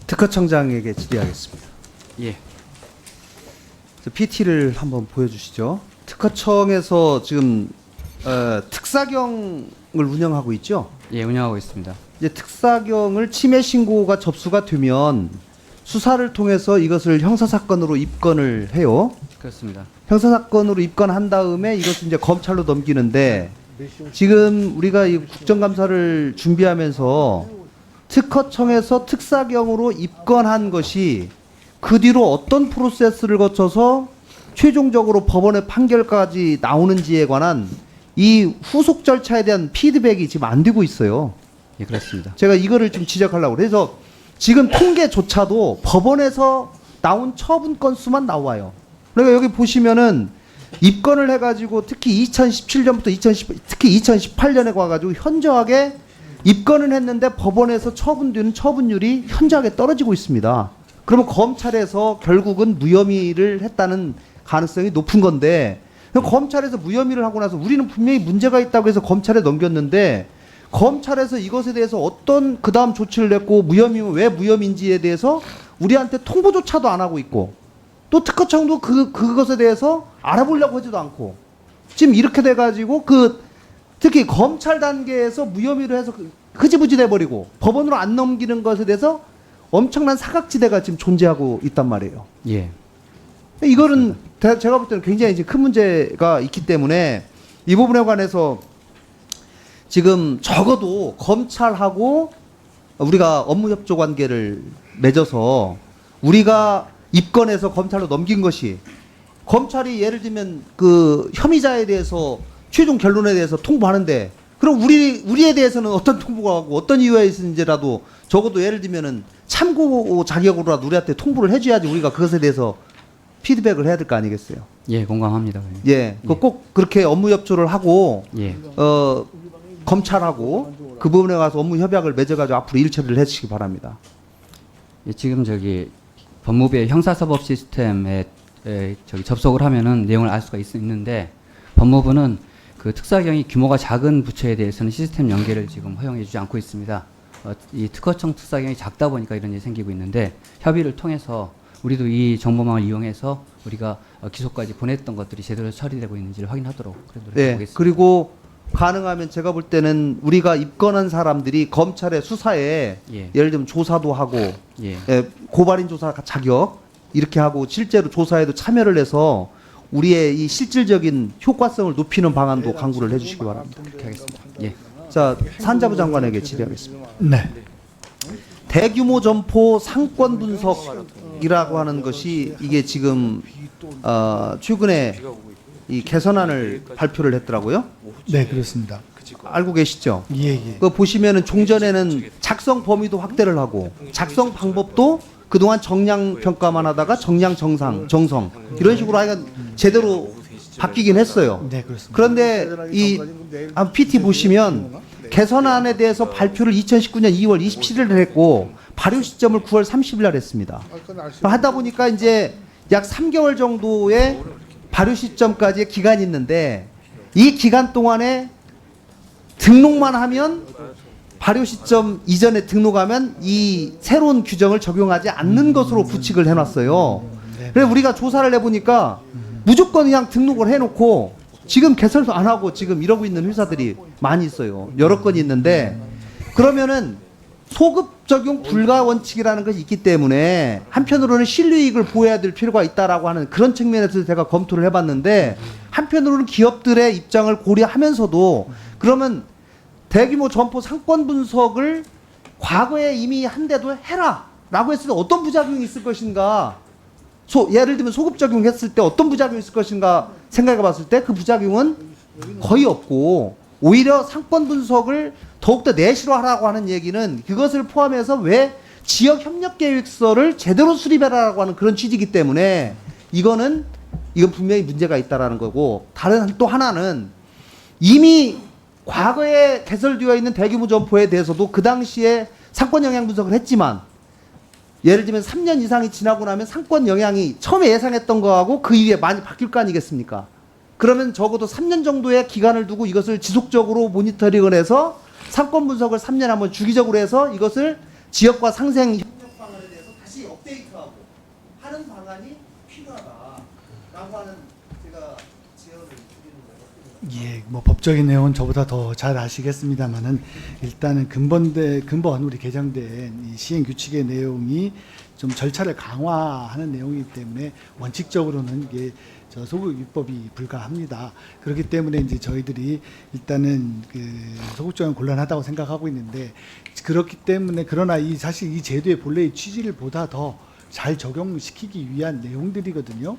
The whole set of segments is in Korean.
특허청장에게 질의하겠습니다. 예. PT를 한번 보여주시죠. 특허청에서 지금 특사경을 운영하고 있죠. 예, 운영하고 있습니다. 이제 특사경을 침해 신고가 접수가 되면 수사를 통해서 이것을 형사사건으로 입건을 해요. 그렇습니다. 형사사건으로 입건한 다음에 이것을 이제 검찰로 넘기는데 지금 우리가 이 국정감사를 준비하면서 특허청에서 특사경으로 입건한 것이 그 뒤로 어떤 프로세스를 거쳐서 최종적으로 법원의 판결까지 나오는지에 관한 이 후속 절차에 대한 피드백이 지금 안 되고 있어요. 예, 그렇습니다. 제가 이거를 좀 지적하려고 그래서 지금 통계조차도 법원에서 나온 처분 건수만 나와요. 그러니까 여기 보시면은 입건을 해가지고 특히 2017년부터 특히 2018년에 와가지고 현저하게 입건을 했는데 법원에서 처분되는 처분율이 현저하게 떨어지고 있습니다. 그러면 검찰에서 결국은 무혐의를 했다는 가능성이 높은 건데 검찰에서 무혐의를 하고 나서 우리는 분명히 문제가 있다고 해서 검찰에 넘겼는데 검찰에서 이것에 대해서 어떤 그 다음 조치를 냈고 무혐의면 왜 무혐의인지에 대해서 우리한테 통보조차도 안 하고 있고 또 특허청도 그것에 대해서 알아보려고 하지도 않고 지금 이렇게 돼가지고 특히 검찰 단계에서 무혐의를 해서 흐지부지 돼버리고 법원으로 안 넘기는 것에 대해서 엄청난 사각지대가 지금 존재하고 있단 말이에요. 예. 이거는 제가 볼 때는 굉장히 이제 큰 문제가 있기 때문에 이 부분에 관해서 지금 적어도 검찰하고 우리가 업무협조 관계를 맺어서 우리가 입건해서 검찰로 넘긴 것이 검찰이 예를 들면 그 혐의자에 대해서 최종 결론에 대해서 통보하는데 그럼 우리에 대해서는 어떤 통보가 하고 어떤 이유에 있는지라도 적어도 예를 들면은 참고 자격으로라도 우리한테 통보를 해줘야지 우리가 그것에 대해서 피드백을 해야 될 거 아니겠어요? 예, 공감합니다. 예, 꼭 그렇게 업무 협조를 하고 예. 검찰하고 그 부분에 가서 업무 협약을 맺어가지고 앞으로 일 처리를 해주시기 바랍니다. 예, 지금 법무부의 형사사법 시스템에 접속을 하면은 내용을 알 수가 있는데 법무부는 그 특사경이 규모가 작은 부처에 대해서는 시스템 연계를 지금 허용해주지 않고 있습니다. 이 특허청 특사경이 작다 보니까 이런 일이 생기고 있는데 협의를 통해서 우리도 이 정보망을 이용해서 우리가 기소까지 보냈던 것들이 제대로 처리되고 있는지를 확인하도록 노력해보겠습니다. 그리고 가능하면 제가 볼 때는 우리가 입건한 사람들이 검찰의 수사에 예를 들면 조사도 하고 고발인 조사 자격 이렇게 하고 실제로 조사에도 참여를 해서 우리의 이 실질적인 효과성을 높이는 방안도 강구를 해주시기 바랍니다. 그렇게 하겠습니다. 예. 자, 산자부 장관에게 질의하겠습니다. 네. 대규모 점포 상권 분석이라고 하는 것이 이게 지금 최근에 이 개선안을 발표를 했더라고요. 네, 그렇습니다. 알고 계시죠? 예, 예. 그 보시면은 종전에는 작성 범위도 확대를 하고 작성 방법도 그동안 정량 평가만 하다가 정량 정성 이런 식으로 하여간 제대로 바뀌긴 했어요. 네, 그렇습니다. 그런데 이 PT 보시면 개선안에 대해서 발표를 2019년 2월 27일에 했고 발효 시점을 9월 30일 날 했습니다. 하다 보니까 이제 약 3개월 정도의 발효 시점까지의 기간이 있는데 이 기간 동안에 등록만 하면 발효 시점 이전에 등록하면 이 새로운 규정을 적용하지 않는 것으로 부칙을 해놨어요. 그래서 우리가 조사를 해보니까 무조건 그냥 등록을 해놓고 지금 개설도 안 하고 지금 이러고 있는 회사들이 많이 있어요. 여러 건이 있는데 그러면은 소급 적용 불가 원칙이라는 것이 있기 때문에 한편으로는 실효이익을 보호해야 될 필요가 있다라고 하는 그런 측면에서 제가 검토를 해봤는데 한편으로는 기업들의 입장을 고려하면서도 그러면 대규모 점포 상권 분석을 과거에 이미 한데도 해라 라고 했을 때 어떤 부작용이 있을 것인가 예를 들면 소급 적용했을 때 어떤 부작용이 있을 것인가 생각해 봤을 때 그 부작용은 거의 없고 오히려 상권 분석을 더욱더 내실화하라고 하는 얘기는 그것을 포함해서 왜 지역 협력 계획서를 제대로 수립해라라고 하는 그런 취지이기 때문에 이건 분명히 문제가 있다라는 거고 다른 또 하나는 이미 과거에 개설되어 있는 대규모 점포에 대해서도 그 당시에 상권 영향 분석을 했지만 예를 들면 3년 이상이 지나고 나면 상권 영향이 처음에 예상했던 거하고 그 이후에 많이 바뀔 거 아니겠습니까? 그러면 적어도 3년 정도의 기간을 두고 이것을 지속적으로 모니터링을 해서 상권 분석을 3년에 한번 주기적으로 해서 이것을 지역과 상생 협력 방안에 대해서 업데이트하고 하는 방안이 필요하다라고 하는 제가 제언을 드리는 거예요. 예, 뭐 법적인 내용은 저보다 더 잘 아시겠습니다만은 일단은 근본 우리 개정된 이 시행 규칙의 내용이 좀 절차를 강화하는 내용이기 때문에 원칙적으로는 이게 저 소급 입법이 불가합니다. 그렇기 때문에 이제 저희들이 일단은 그 소급 조항은 곤란하다고 생각하고 있는데 그렇기 때문에 그러나 이 사실 이 제도의 본래의 취지를 보다 더 잘 적용시키기 위한 내용들이거든요.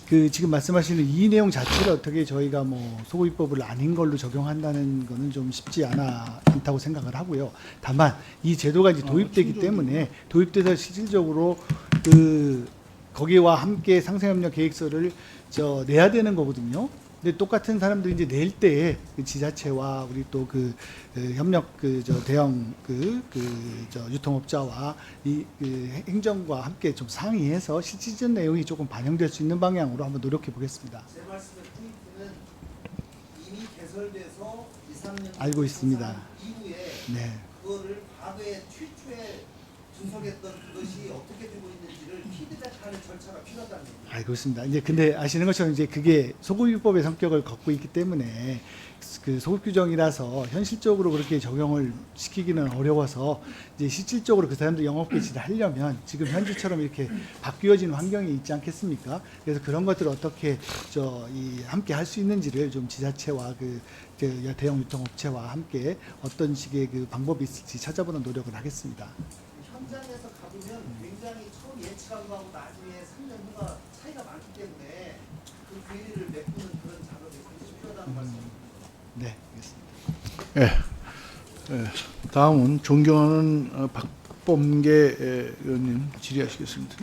그 지금 말씀하시는 이 내용 자체를 어떻게 저희가 뭐 소급 입법을 아닌 걸로 적용한다는 거는 좀 쉽지 않다고 생각을 하고요. 다만 이 제도가 이제 도입되기 때문에 도입돼서 실질적으로 그 거기와 함께 상생협력 계획서를 내야 되는 거거든요. 근데 똑같은 사람들이 이제 낼 때에 그 지자체와 우리 또 그 협력 대형 유통업자와 이 행정과 함께 좀 상의해서 실질적 내용이 조금 반영될 수 있는 방향으로 한번 노력해 보겠습니다. 제 말씀의 포인트는 이미 개설돼서 2, 3년 알고 있습니다. 이후에 네. 그거를 과거에 최초에 분석했던 그것이 어떻게 되고 있는지를 피드백하는 절차가 필요하다는 얘기예요. 알고 있습니다. 이제 근데 아시는 것처럼 이제 그게 소급입법의 성격을 갖고 있기 때문에 그 소급 규정이라서 현실적으로 그렇게 적용을 시키기는 어려워서 이제 실질적으로 그 사람들 영업 개시를 하려면 지금 현재처럼 이렇게 바뀌어진 환경이 있지 않겠습니까? 그래서 그런 것들을 어떻게 함께 할 수 있는지를 좀 지자체와 그 대형 유통업체와 함께 어떤 식의 그 방법이 있을지 찾아보는 노력을 하겠습니다. 현장에서 가보면 굉장히 처음 예측한 거하고 나중에 3년 후가 차이가 많기 때문에 그 괴리를 메꾸는 그런 작업이 굉장히 필요하다는 말씀입니다. 네, 알겠습니다. 다음은 존경하는 박범계 의원님 질의하시겠습니다.